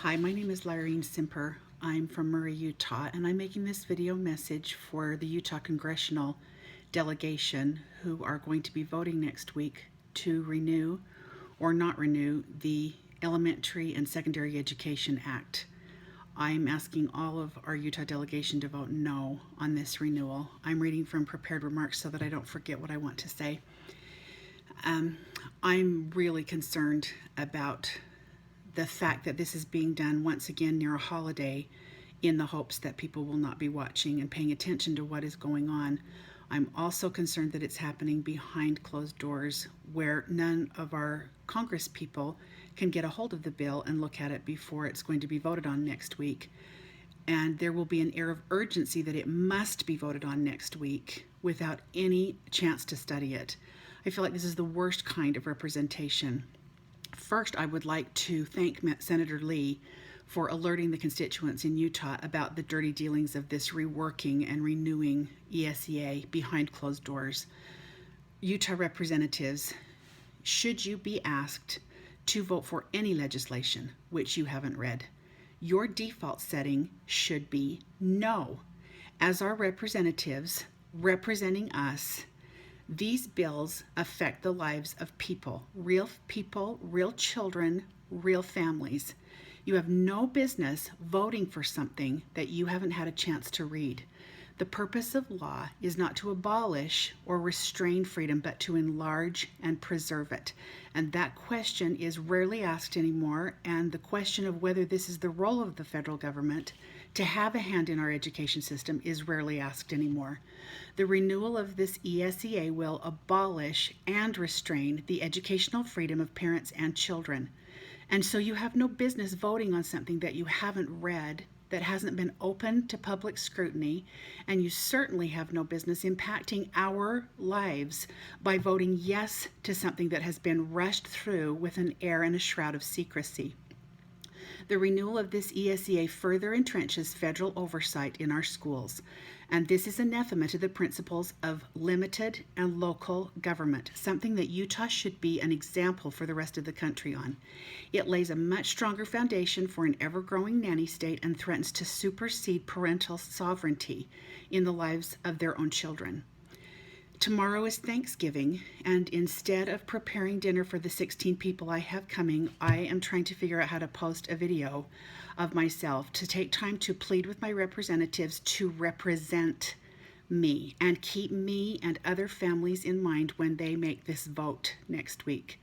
Hi, my name is Lyrene Simper. I'm from Murray, Utah, and I'm making this video message for the Utah Congressional delegation who are going to be voting next week to renew or not renew the Elementary and Secondary Education Act. I'm asking all of our Utah delegation to vote no on this renewal. I'm reading from prepared remarks so that I don't forget what I want to say. I'm really concerned about the fact that this is being done once again near a holiday in the hopes that people will not be watching and paying attention to what is going on. I'm also concerned that it's happening behind closed doors where none of our Congress people can get a hold of the bill and look at it before it's going to be voted on next week. And there will be an air of urgency that it must be voted on next week without any chance to study it. I feel like this is the worst kind of representation. First, I would like to thank Senator Lee for alerting the constituents in Utah about the dirty dealings of this reworking and renewing USEA behind closed doors. Utah representatives, should you be asked to vote for any legislation which you haven't read, your default setting should be no. As our representatives representing us, these bills affect the lives of people, real children, real families. You have no business voting for something that you haven't had a chance to read. The purpose of law is not to abolish or restrain freedom, but to enlarge and preserve it. And that question is rarely asked anymore, and the question of whether this is the role of the federal government to have a hand in our education system is rarely asked anymore. The renewal of this USEA will abolish and restrain the educational freedom of parents and children. And so you have no business voting on something that you haven't read, that hasn't been open to public scrutiny, and you certainly have no business impacting our lives by voting yes to something that has been rushed through with an air and a shroud of secrecy. The renewal of this USEA further entrenches federal oversight in our schools, and this is anathema to the principles of limited and local government, something that Utah should be an example for the rest of the country on. It lays a much stronger foundation for an ever-growing nanny state and threatens to supersede parental sovereignty in the lives of their own children. Tomorrow is Thanksgiving, and instead of preparing dinner for the 16 people I have coming, I am trying to figure out how to post a video of myself to take time to plead with my representatives to represent me and keep me and other families in mind when they make this vote next week.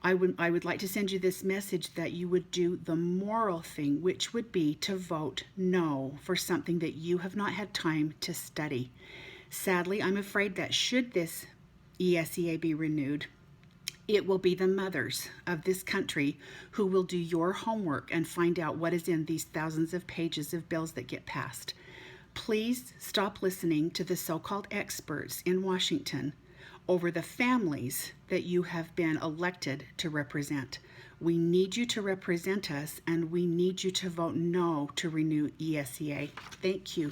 I would like to send you this message that you would do the moral thing, which would be to vote no for something that you have not had time to study. Sadly, I'm afraid that should this USEA be renewed, it will be the mothers of this country who will do your homework and find out what is in these thousands of pages of bills that get passed. Please stop listening to the so-called experts in Washington over the families that you have been elected to represent. We need you to represent us, and we need you to vote no to renew USEA. Thank you.